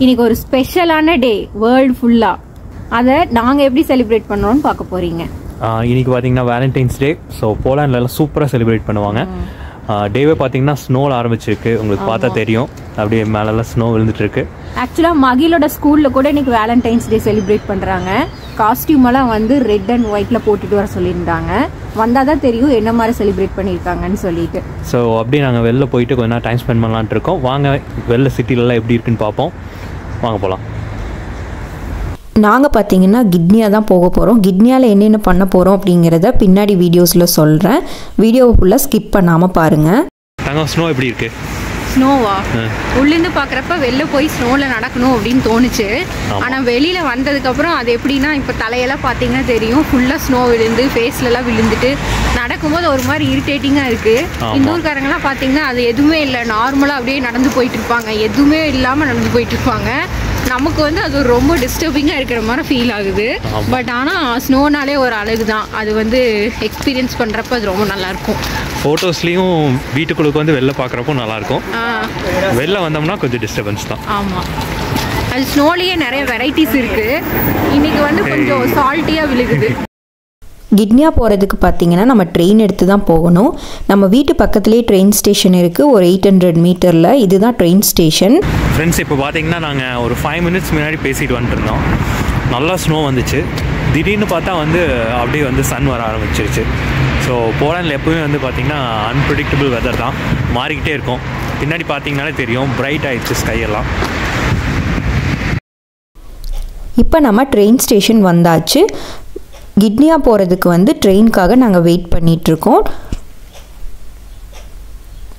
இன்னைக்கு ஒரு ஸ்பெஷலான டே வேர்ல்டு ஃபுல்லா. அதை நாங்கள் எப்படி செலிப்ரேட் பண்ணுறோம்னு பார்க்க போறீங்க. இன்னைக்கு பார்த்தீங்கன்னா வேலண்டைன்ஸ் டே. ஸோ போலாண்ட்லலாம் சூப்பராக செலிப்ரேட் பண்ணுவாங்க. டேவே பார்த்தீங்கன்னா ஸ்னோவில் ஆரம்பிச்சிருக்கு. உங்களுக்கு பார்த்தா தெரியும், அப்படியே மேலெல்லாம் ஸ்னோ விழுந்துட்டு இருக்கு. ஆக்சுவலாக மகிழோட ஸ்கூலில் கூட இன்னைக்கு வேலண்டைன்ஸ் டே செலிப்ரேட் பண்ணுறாங்க. காஸ்டியூம் எல்லாம் வந்து ரெட் அண்ட் ஒயிட்ல போட்டுட்டு வர சொல்லியிருந்தாங்க. வந்தால் தான் தெரியும் என்ன மாதிரி செலிப்ரேட் பண்ணியிருக்காங்கன்னு சொல்லிட்டு. ஸோ அப்படியே நாங்கள் வெளில போயிட்டு கொஞ்ச நேரம் டைம் ஸ்பெண்ட் பண்ணலான்ட்டு இருக்கோம். வாங்க வெளில சிட்டிலலாம் எப்படி இருக்குன்னு பார்ப்போம். வாங்க போகலாம். நாங்கள் பார்த்தீங்கன்னா கிட்னியா தான் போக போகிறோம். கிட்னியாவில் என்னென்ன பண்ண போகிறோம் அப்படிங்கிறத பின்னாடி வீடியோஸில் சொல்கிறேன். வீடியோவை ஃபுல்லாக ஸ்கிப் பண்ணாமல் பாருங்கள். நாங்கள் ஸ்னோ எப்படி இருக்கு? ஸ்னோவா உள்ளிருந்து பார்க்குறப்ப வெளில போய் ஸ்னோவில் நடக்கணும் அப்படின்னு தோணுச்சு. ஆனால் வெளியில் வந்ததுக்கப்புறம் அது எப்படின்னா, இப்போ தலையெல்லாம் பார்த்தீங்கன்னா தெரியும், ஃபுல்லாக ஸ்னோ விழுந்து ஃபேஸ்லலாம் விழுந்துட்டு நடக்கும்போது ஒரு மாதிரி இரிட்டேட்டிங்காக இருக்குது. இந்த ஊர்க்காரங்களாம் பார்த்தீங்கன்னா அது எதுவுமே இல்லை, நார்மலாக அப்படியே நடந்து போயிட்டு இருப்பாங்க, எதுவுமே இல்லாமல் நடந்து போயிட்டு இருப்பாங்க. நமக்கு வந்து அது ரொம்ப டிஸ்டர்பிங்காக இருக்கிற மாதிரி ஃபீல் ஆகுது. பட் ஆனால் ஸ்னோனாலே ஒரு அழகு தான். அது வந்து எக்ஸ்பீரியன்ஸ் பண்ணுறப்ப அது ரொம்ப நல்லாயிருக்கும். ஃபோட்டோஸ்லேயும் வீட்டுக்குள்ளுக்கு வந்து வெளில பார்க்குறப்போ நல்லாயிருக்கும். வெளில வந்தோம்னா கொஞ்சம் டிஸ்டர்பன்ஸ் தான். ஆமாம், அது ஸ்னோலேயே நிறைய வெரைட்டிஸ் இருக்குது. இன்றைக்கி வந்து கொஞ்சம் சால்ட்டியாக விழுகுது. கிட்னியா போகிறதுக்கு பார்த்தீங்கன்னா நம்ம ட்ரெயின் எடுத்து தான் போகணும். நம்ம வீட்டு பக்கத்துலேயே ட்ரெயின் ஸ்டேஷன் இருக்குது, ஒரு 800 மீட்டரில். இதுதான் ட்ரெயின் ஸ்டேஷன். ஃப்ரெண்ட்ஸ், இப்போ பார்த்தீங்கன்னா நாங்கள் ஒரு 5 மினிட்ஸ் முன்னாடி பேசிட்டு வந்துட்டுருந்தோம். நல்லா ஸ்னோ வந்துச்சு. திடீர்னு பார்த்தா வந்து அப்படியே வந்து சன் வர ஆரம்பிச்சிருச்சு. ஸோ போலாண்டில் எப்போவுமே வந்து பார்த்திங்கன்னா அன்பிரடிக்டபிள் வெதர் தான், மாறிக்கிட்டே இருக்கும். பின்னாடி பார்த்தீங்கன்னாலே தெரியும், பிரைட் ஆகிடுச்சு ஸ்கையெல்லாம். இப்போ நம்ம ட்ரெயின் ஸ்டேஷன் வந்தாச்சு. கிட்னியா போகிறதுக்கு வந்து ட்ரெயினுக்காக நாங்கள் வெயிட் பண்ணிகிட்ருக்கோம்.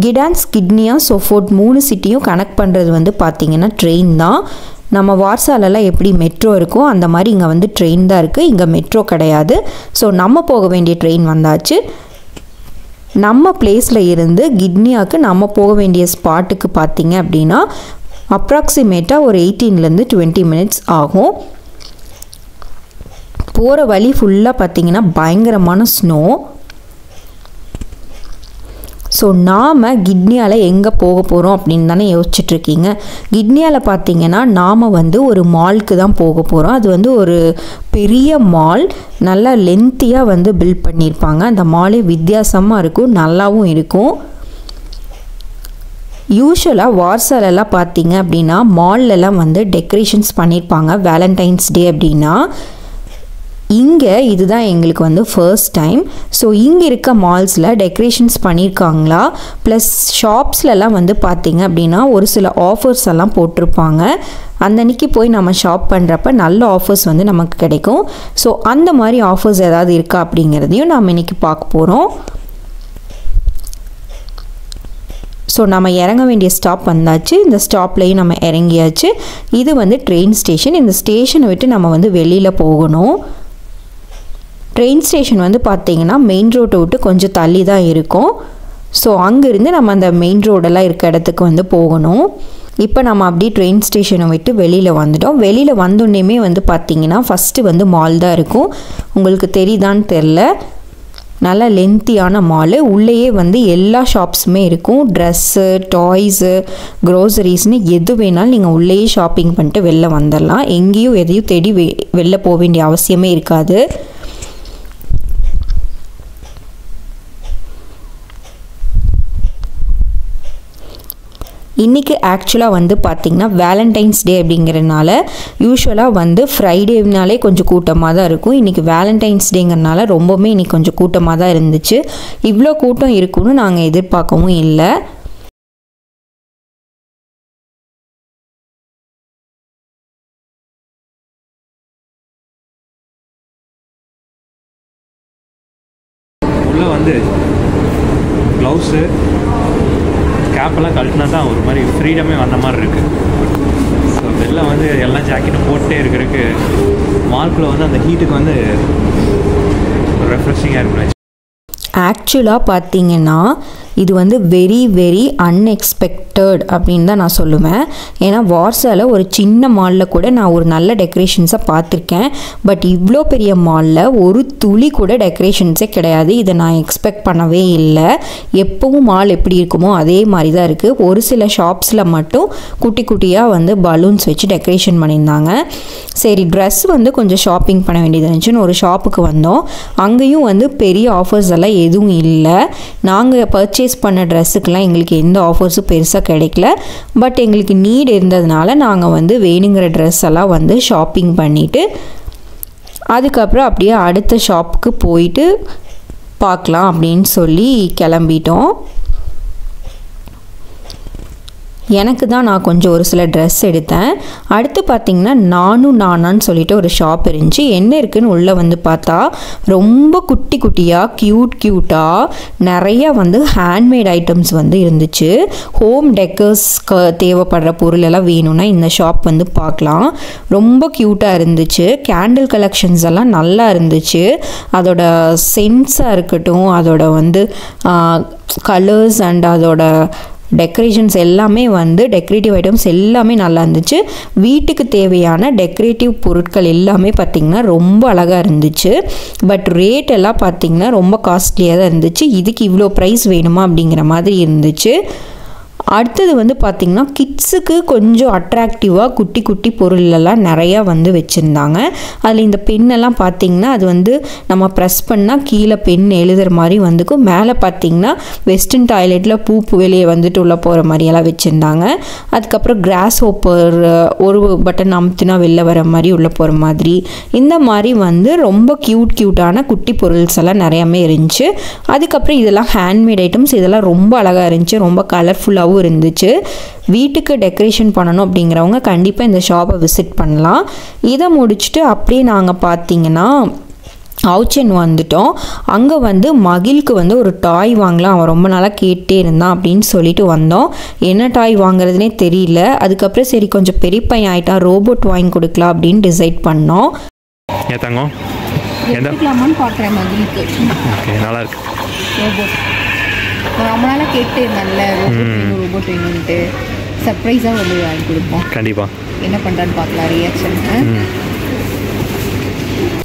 கிடான்ஸ், கிட்னியா, சோஃபோர்ட் 3 சிட்டியும் கனெக்ட் பண்ணுறது வந்து பார்த்திங்கன்னா ட்ரெயின் தான். நம்ம வார்சாலெல்லாம் எப்படி மெட்ரோ இருக்கோ அந்த மாதிரி இங்கே வந்து ட்ரெயின் தான் இருக்குது, இங்கே மெட்ரோ கிடையாது. ஸோ நம்ம போக வேண்டிய ட்ரெயின் வந்தாச்சு. நம்ம பிளேஸில் இருந்து கிட்னியாவுக்கு நம்ம போக வேண்டிய ஸ்பாட்டுக்கு பார்த்திங்க அப்படின்னா அப்ராக்சிமேட்டாக ஒரு 18 to 20 மினிட்ஸ் ஆகும். போகிற வழி ஃபுல்லாக பார்த்திங்கன்னா பயங்கரமான ஸ்னோ. ஸோ நாம் கிட்னியாவில் எங்கே போக போகிறோம் அப்படின்னு தானே யோசிச்சுட்ருக்கீங்க. கிட்னியாவில் பார்த்திங்கன்னா நாம் வந்து ஒரு மாலுக்கு தான் போக போகிறோம். அது வந்து ஒரு பெரிய மால், நல்லா லென்த்தியாக வந்து பில்ட் பண்ணியிருப்பாங்க. அந்த மாலே வித்தியாசமாக இருக்கும், நல்லாவும் இருக்கும். யூஸ்வலாக வார்சாலெல்லாம் பார்த்திங்க அப்படின்னா மால்லலாம் வந்து டெக்கரேஷன்ஸ் பண்ணியிருப்பாங்க வேலண்டைன்ஸ் டே அப்படின்னா. இங்கே இதுதான் எங்களுக்கு வந்து ஃபர்ஸ்ட் டைம். ஸோ இங்கே இருக்க மால்ஸில் டெக்கரேஷன்ஸ் பண்ணியிருக்காங்களா, ப்ளஸ் ஷாப்ஸ்லலாம் வந்து பார்த்திங்க அப்படின்னா ஒரு சில ஆஃபர்ஸ் எல்லாம் போட்டிருப்பாங்க. அன்னைக்கு போய் நம்ம ஷாப் பண்ணுறப்ப நல்ல ஆஃபர்ஸ் வந்து நமக்கு கிடைக்கும். ஸோ அந்த மாதிரி ஆஃபர்ஸ் ஏதாவது இருக்கா அப்படிங்கிறதையும் நாம் இன்றைக்கி பார்க்க போகிறோம். ஸோ நம்ம இறங்க வேண்டிய ஸ்டாப் வந்தாச்சு. இந்த ஸ்டாப்லேயும் நம்ம இறங்கியாச்சு. இது வந்து ட்ரெயின் ஸ்டேஷன். இந்த ஸ்டேஷனை விட்டு நம்ம வந்து வெளியில் போகணும். ட்ரெயின் ஸ்டேஷன் வந்து பார்த்திங்கன்னா மெயின் ரோட்டை விட்டு கொஞ்சம் தள்ளி தான் இருக்கும். ஸோ அங்கேருந்து நம்ம அந்த மெயின் ரோடெல்லாம் இருக்க இடத்துக்கு வந்து போகணும். இப்போ நம்ம அப்படியே ட்ரெயின் ஸ்டேஷனை விட்டு வெளியில் வந்துட்டோம். வெளியில் வந்தோடனேமே வந்து பார்த்திங்கன்னா ஃபஸ்ட்டு வந்து மால் தான் இருக்கும். உங்களுக்கு தெரியுதான்னு தெரில, நல்லா லென்த்தியான மாலு. உள்ளேயே வந்து எல்லா ஷாப்ஸுமே இருக்கும். ட்ரெஸ்ஸு, டாய்ஸு, க்ரோசரிஸ்னு எது வேணாலும் நீங்கள் உள்ளேயே ஷாப்பிங் பண்ணிட்டு வெளில வந்துடலாம். எங்கேயும் எதையும் தேடி வெளில போக வேண்டிய அவசியமே இருக்காது. இன்றைக்கி ஆக்சுவலாக வந்து பார்த்திங்கன்னா வேலண்டைன்ஸ் டே அப்படிங்கிறதுனால யூஸ்வலாக வந்து ஃப்ரைடேனாலே கொஞ்சம் கூட்டமாக தான் இருக்கும். இன்றைக்கி வேலண்டைன்ஸ் டேங்கிறனால ரொம்பவுமே இன்றைக்கி கொஞ்சம் கூட்டமாக தான் இருந்துச்சு. இவ்வளோ கூட்டம் இருக்குன்னு நாங்கள் எதிர்பார்க்கவும் இல்லை. உள்ளே வந்து க்ளவுஸு, கேப்பெல்லாம் கழட்டினா தான் ஒரு மாதிரி ஃப்ரீடமே வந்த மாதிரி இருக்குது. ஸோ வெளில வந்து எல்லாம் ஜாக்கெட்டும் போட்டே இருக்கிறதுக்கு மால்குள்ளே வந்து அந்த ஹீட்டுக்கு வந்து ரெஃப்ரெஷிங்காக இருக்கும். ஆக்சுவலாக பார்த்திங்கன்னா இது வந்து வெரி வெரி அன்எக்ஸ்பெக்டட் அப்படின்னு தான் நான் சொல்லுவேன். ஏன்னா வார்சாவில் ஒரு சின்ன மாலில் கூட நான் ஒரு நல்ல டெக்கரேஷன்ஸை பார்த்துருக்கேன். பட் இவ்வளோ பெரிய மாலில் ஒரு துளி கூட டெக்கரேஷன்ஸே கிடையாது. இதை நான் எக்ஸ்பெக்ட் பண்ணவே இல்லை. எப்பவும் மால் எப்படி இருக்குமோ அதே மாதிரி தான் இருக்குது. ஒரு சில ஷாப்ஸில் மட்டும் குட்டி குட்டியாக வந்து பலூன்ஸ் வச்சு டெக்கரேஷன் பண்ணியிருந்தாங்க. சரி, ட்ரெஸ் வந்து கொஞ்சம் ஷாப்பிங் பண்ண வேண்டியது இருந்துச்சுன்னு ஒரு ஷாப்புக்கு வந்தோம். அங்கேயும் வந்து பெரிய ஆஃபர்ஸ் எல்லாம் எதுவும் இல்லை. நாங்கள் பர்ச்சேஸ் பண்ண ட்ரெஸ்ஸுக்கெலாம் எங்களுக்கு எந்த ஆஃபர்ஸும் பெருசாக கிடைக்கல. பட் எங்களுக்கு நீட் இருந்ததுனால நாங்கள் வந்து வேணுங்கிற ட்ரெஸ் எல்லாம் வந்து ஷாப்பிங் பண்ணிவிட்டு அதுக்கப்புறம் அப்படியே அடுத்த ஷாப்புக்கு போயிட்டு பார்க்கலாம் அப்படின்னு சொல்லி கிளம்பிட்டோம். எனக்கு தான் நான் கொஞ்சம் ஒரு சில ட்ரெஸ் எடுத்தேன். அடுத்து பார்த்திங்கன்னா நானான்னு சொல்லிட்டு ஒரு ஷாப் இருந்துச்சு. என்ன இருக்குதுன்னு உள்ளே வந்து பார்த்தா ரொம்ப குட்டி குட்டியாக க்யூட்டாக நிறையா வந்து ஹேண்ட்மேட் ஐட்டம்ஸ் வந்து இருந்துச்சு. ஹோம் டெக்கர்ஸ்க்கு தேவைப்படுற பொருள் எல்லாம் வேணும்னா இந்த ஷாப் வந்து பார்க்கலாம். ரொம்ப க்யூட்டாக இருந்துச்சு. கேண்டில் கலெக்ஷன்ஸ் எல்லாம் நல்லா இருந்துச்சு. அதோட சென்ஸாக இருக்கட்டும், அதோட வந்து கலர்ஸ் அண்ட் அதோட டெக்கரேஷன்ஸ் எல்லாமே வந்து டெக்கரேட்டிவ் ஐட்டம்ஸ் எல்லாமே நல்லா இருந்துச்சு. வீட்டுக்கு தேவையான டெக்கரேட்டிவ் பொருட்கள் எல்லாமே பார்த்திங்கன்னா ரொம்ப அழகாக இருந்துச்சு. பட் ரேட் எல்லாம் பார்த்திங்கன்னா ரொம்ப காஸ்ட்லியாக தான் இருந்துச்சு. இதுக்கு இவ்வளோ ப்ரைஸ் வேணுமா அப்படிங்கிற மாதிரி இருந்துச்சு. அடுத்தது வந்து பார்த்திங்கன்னா கிட்ஸுக்கு கொஞ்சம் அட்ராக்டிவாக குட்டி குட்டி பொருளெல்லாம் நிறையா வந்து வச்சுருந்தாங்க. அதில் இந்த பெண்ணெல்லாம் பார்த்திங்கன்னா அது வந்து நம்ம ப்ரெஸ் பண்ணால் கீழே பென் எழுதுகிற மாதிரி வந்துக்கும். மேலே பார்த்திங்கன்னா வெஸ்டர்ன் டாய்லெட்டில் பூ வெளியே வந்துட்டு உள்ளே போகிற மாதிரியெல்லாம் வச்சுருந்தாங்க. அதுக்கப்புறம் கிராஸ் ஹோப்பர் ஒரு பட்டன் அமுத்தினா வெளில வர மாதிரி உள்ளே போகிற மாதிரி இந்த மாதிரி வந்து ரொம்ப க்யூட்டான குட்டி பொருள்ஸ் எல்லாம் நிறையாமே இருந்துச்சு. அதுக்கப்புறம் இதெல்லாம் ஹேண்ட்மேட் ஐட்டம்ஸ், இதெல்லாம் ரொம்ப அழகாக இருந்துச்சு. ரொம்ப கலர்ஃபுல்லாகவும் இருந்துச்சு. வீட்டுக்கு டெக்கரேஷன் பண்ணணும் அப்படிங்கிறவங்க கண்டிப்பாக இந்த ஷாப்பை விசிட் பண்ணலாம். இதை முடிச்சுட்டு அப்படியே நாங்கள் பார்த்தீங்கன்னா அவுச்சன் வந்துட்டோம். அங்கே வந்து மகிழ்க்கு வந்து ஒரு டாய் வாங்கலாம், அவன் ரொம்ப நாளாக கேட்டே இருந்தான் அப்படின்னு சொல்லிட்டு வந்தோம். என்ன டாய் வாங்குறதுனே தெரியல. அதுக்கப்புறம் சரி கொஞ்சம் பெரிய பையன் ஆகிட்டா, ரோபோட் வாங்கி கொடுக்கலாம் அப்படின்னு டிசைட் பண்ணோம். எடுத்துக்கலாமான்னு பார்க்குறேன் மகிழ்க்கு. நல்லா இருக்கு ரோபோட் ரொம்ப நாளாக கேட்டு நல்ல ரோபோட் வேணும்ட்டு சர்ப்ரைஸாக வந்து வாங்கி கொடுப்போம். கண்டிப்பாக என்ன பண்ணுறான்னு பார்க்கலாம் ரியாக்ஷன்.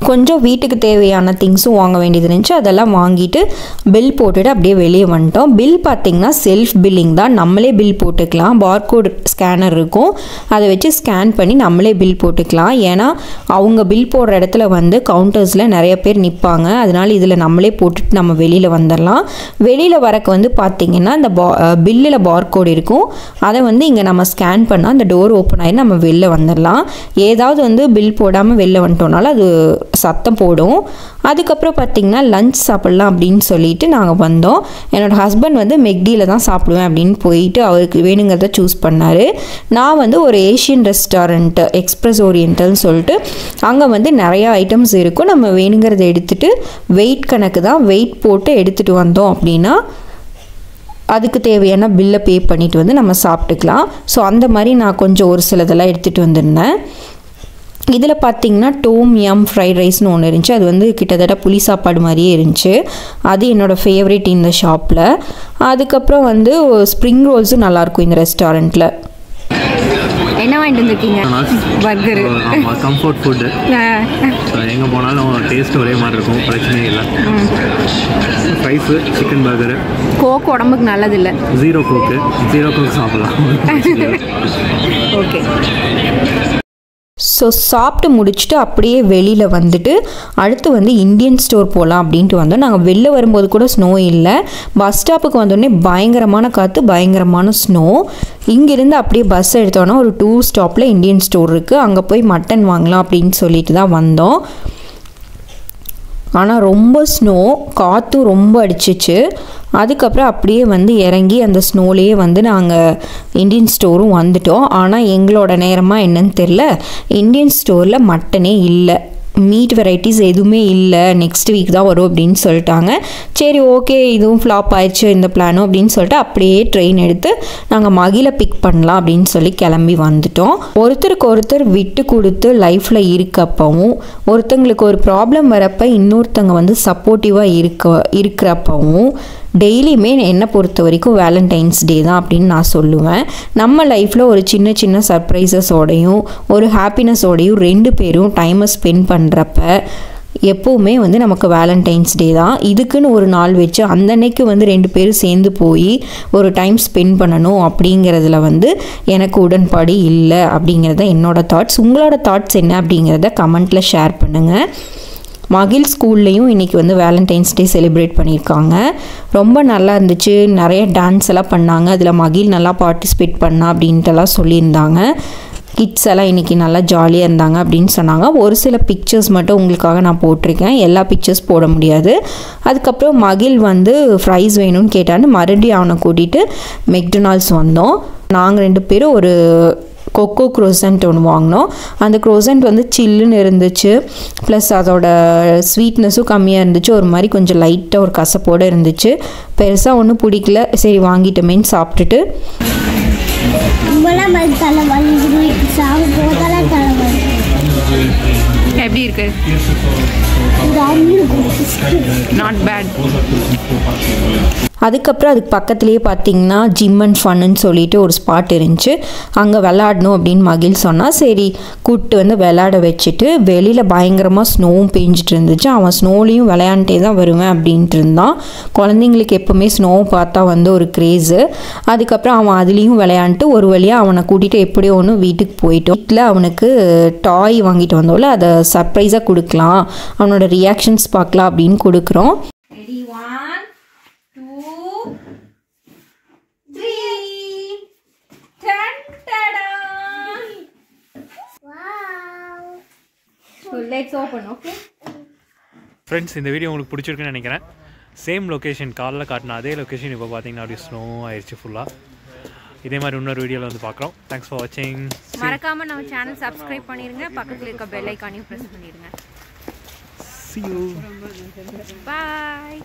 கொஞ்சம் வீட்டுக்கு தேவையான திங்ஸும் வாங்க வேண்டியது இருந்துச்சு. அதெல்லாம் வாங்கிட்டு பில் போட்டுட்டு அப்படியே வெளியே வந்துட்டோம். பில் பார்த்திங்கன்னா செல்ஃப் பில்லிங் தான். நம்மளே பில் போட்டுக்கலாம். பார்கோட் ஸ்கேனர் இருக்கும், அதை வச்சு ஸ்கேன் பண்ணி நம்மளே பில் போட்டுக்கலாம். ஏன்னா அவங்க பில் போடுற இடத்துல வந்து கவுண்டர்ஸில் நிறைய பேர் நிற்பாங்க. அதனால் இதில் நம்மளே போட்டுட்டு நம்ம வெளியில் வந்துடலாம். வெளியில் வரக்கு வந்து பார்த்திங்கன்னா இந்த பில்லில் பார்கோட் இருக்கும். அதை வந்து இங்கே நம்ம ஸ்கேன் பண்ணால் அந்த டோர் ஓப்பன் ஆகி நம்ம வெளில வந்துடலாம். ஏதாவது வந்து பில் போடாமல் வெளில வந்துட்டோம்னால அது சத்தம் போடும். அதுக்கப்புறம் பார்த்திங்கன்னா லஞ்ச் சாப்பிட்லாம் அப்படின்னு சொல்லிட்டு நாங்கள் வந்தோம். என்னோடய ஹஸ்பண்ட் வந்து மெக்டியில் தான் சாப்பிடுவேன் அப்படின்னு போயிட்டு அவருக்கு வேணுங்கிறத சூஸ் பண்ணார். நான் வந்து ஒரு ஏஷியன் ரெஸ்டாரண்ட் எக்ஸ்பிரஸ் ஓரியன்டல்னு சொல்லிட்டு அங்கே வந்து நிறையா ஐட்டம்ஸ் இருக்கும். நம்ம வேணுங்கிறத எடுத்துகிட்டு வெயிட் கணக்கு தான், வெயிட் போட்டு எடுத்துகிட்டு வந்தோம் அப்படின்னா அதுக்கு தேவையான பில்லை பே பண்ணிவிட்டு வந்து நம்ம சாப்பிட்டுக்கலாம். ஸோ அந்த மாதிரி நான் கொஞ்சம் ஒரு சிலதெல்லாம் எடுத்துகிட்டு வந்திருந்தேன். இதில் பார்த்திங்கன்னா டோம் யம் ஃப்ரைட் ரைஸ்னு ஒன்று இருந்துச்சு. அது வந்து கிட்டத்தட்ட புளி சாப்பாடு மாதிரியே இருந்துச்சு. அது என்னோடய ஃபேவரட் இந்த ஷாப்பில். அதுக்கப்புறம் வந்து ஸ்ப்ரிங் ரோல்ஸும் நல்லாயிருக்கும் இந்த ரெஸ்டாரண்ட்டில். என்ன வாங்கிட்டு வந்துருக்கீங்க? பர்கரு. ஆமாம், கம்ஃபர்ட் ஃபுட்டு. எங்கே போனாலும் டேஸ்ட் ஒரே மாதிரி இருக்கும், பிரச்சனையே இல்லை. Fries, chicken burger. கோக் உடம்புக்கு நல்லதில்லை. ஜீரோ கோக் சாப்பிட்லாம். ஓகே. ஸோ சாப்பிட்டு முடிச்சுட்டு அப்படியே வெளியில் வந்துட்டு அடுத்து வந்து இந்தியன் ஸ்டோர் போகலாம் அப்படின்ட்டு வந்தோம். நாங்கள் வெளில வரும்போது கூட ஸ்னோ இல்லை. பஸ் ஸ்டாப்புக்கு வந்தோடனே பயங்கரமான காற்று, பயங்கரமான ஸ்னோ. இங்கேருந்து அப்படியே பஸ் எடுத்தோன்னா ஒரு 2 ஸ்டாப்பில் இந்தியன் ஸ்டோர் இருக்குது. அங்கே போய் மட்டன் வாங்கலாம் அப்படின்னு சொல்லிட்டு தான் வந்தோம். ஆனால் ரொம்ப ஸ்னோ, காற்றும் ரொம்ப அடிச்சிச்சு. அதுக்கப்புறம் அப்படியே வந்து இறங்கி அந்த ஸ்னோலேயே வந்து நாங்கள் இந்தியன் ஸ்டோரும் வந்துட்டோம். ஆனால் எங்களோட நேரமாக என்னன்னு தெரில, இந்தியன் ஸ்டோரில் மட்டனே இல்லை, மீட் வெரைட்டிஸ் எதுவுமே இல்லை, நெக்ஸ்ட் வீக் தான் வரும் அப்படின்னு சொல்லிட்டாங்க. சரி ஓகே, இதுவும் ஃப்ளாப் ஆயிடுச்சு இந்த பிளானும் அப்படின்னு சொல்லிட்டு அப்படியே ட்ரெயின் எடுத்து நாங்கள் மகிழ பிக் பண்ணலாம் அப்படின்னு சொல்லி கிளம்பி வந்துட்டோம். ஒருத்தருக்கு ஒருத்தர் விட்டு கொடுத்து லைஃப்பில் இருக்கப்பவும், ஒருத்தங்களுக்கு ஒரு ப்ராப்ளம் வரப்போ இன்னொருத்தங்க வந்து சப்போர்ட்டிவாக இருக்கிறப்பவும் டெய்லியுமே என்னை பொறுத்த வரைக்கும் வேலண்டைன்ஸ் டே தான் அப்படின்னு நான் சொல்லுவேன். நம்ம லைஃப்பில் ஒரு சின்ன சின்ன சர்ப்ரைசஸோடையும் ஒரு ஹாப்பினஸோடையும் 2 பேரும் டைமை ஸ்பெண்ட் பண்ணுறப்ப எப்போவுமே வந்து நமக்கு வேலண்டைன்ஸ் டே தான். இதுக்குன்னு ஒரு நாள் வச்சு அந்த அன்னைக்கு வந்து 2 பேரும் சேர்ந்து போய் ஒரு டைம் ஸ்பெண்ட் பண்ணணும் அப்படிங்கிறதுல வந்து எனக்கு உடன்பாடு இல்லை அப்படிங்கிறது என்னோட தாட்ஸ். உங்களோட தாட்ஸ் என்ன அப்படிங்கிறத கமெண்ட்டில் ஷேர் பண்ணுங்கள். மகிழ் ஸ்கூல்லையும் இன்றைக்கி வந்து வேலண்டைன்ஸ் டே செலிப்ரேட் பண்ணியிருக்காங்க. ரொம்ப நல்லா இருந்துச்சு. நிறைய டான்ஸ் எல்லாம் பண்ணாங்க. அதில் மகிழ் நல்லா பார்ட்டிசிபேட் பண்ணா அப்படின்ட்டுலாம் சொல்லியிருந்தாங்க. கிட்ஸ் எல்லாம் இன்றைக்கி நல்லா ஜாலியாக இருந்தாங்க அப்படின்னு சொன்னாங்க. ஒரு சில பிக்சர்ஸ் மட்டும் உங்களுக்காக நான் போட்டிருக்கேன். எல்லா பிக்சர்ஸ் போட முடியாது. அதுக்கப்புறம் மகிழ் வந்து ஃப்ரைஸ் வேணும்னு கேட்டான்னு மறுபடியும் அவனை கூட்டிகிட்டு மெக்டொனால்ட்ஸ் வந்தோம். நாங்கள் 2 பேரும் ஒரு கொக்கோ க்ரோசன்ட் ஒன்று வாங்கினோம். அந்த க்ரோசன்ட் வந்து சில்லுன்னு இருந்துச்சு. ப்ளஸ் அதோட ஸ்வீட்னஸும் கம்மியாக இருந்துச்சு. ஒரு மாதிரி கொஞ்சம் லைட்டாக ஒரு கசப்போடு இருந்துச்சு. பெருசாக ஒன்றும் பிடிக்கல. சரி வாங்கிட்டோமேன்னு சாப்பிட்டுட்டு எப்படி இருக்கு? Not bad. அதுக்கப்புறம் அதுக்கு பக்கத்துலேயே பார்த்தீங்கன்னா ஜிம் அண்ட் ஃபன்னு சொல்லிட்டு ஒரு ஸ்பாட் இருந்துச்சு. அங்கே விளாடணும் அப்படின்னு மகிழ் சொன்னால் சரி கூப்பிட்டு வந்து விளாட வச்சுட்டு வெளியில் பயங்கரமாக ஸ்னோவும் பெஞ்சிட்டு இருந்துச்சு. அவன் ஸ்னோலையும் விளையாண்டே தான் வருவேன் அப்படின்ட்டு இருந்தான். குழந்தைங்களுக்கு எப்போவுமே ஸ்னோவை பார்த்தா வந்து ஒரு க்ரேஸு. அதுக்கப்புறம் அவன் அதுலேயும் விளையாண்டுட்டு ஒரு வழியாக அவனை கூட்டிகிட்டு எப்படியோ ஒன்று வீட்டுக்கு போயிட்டோம். வீட்டில் அவனுக்கு டாய் வாங்கிட்டு வந்தோம்ல அதை சர்ப்ரைஸாக கொடுக்கலாம், அவனோட ரியாக்ஷன்ஸ் பார்க்கலாம் அப்படின்னு கொடுக்குறோம். Let's open, okay? ஃப்ரெண்ட்ஸ், இந்த வீடியோ உங்களுக்கு பிடிச்சிருக்குன்னு நினைக்கிறேன். சேம் லொக்கேஷன் காலைல காட்டின அதே லொக்கேஷன் இப்போ பார்த்தீங்கன்னா அப்படியே ஸ்னோ ஆயிடுச்சு ஃபுல்லாக. இதே மாதிரி இன்னொரு வீடியோவில் வந்து பார்க்குறோம். தேங்க்ஸ் ஃபார் வாட்சிங். மறக்காமல் நம்ம சேனல் சப்ஸ்கிரைப் பண்ணிடுங்க. பக்கத்தில் இருக்க பெல் ஐக்கானையும் ப்ரெஸ் பண்ணிடுங்க. See you. Bye.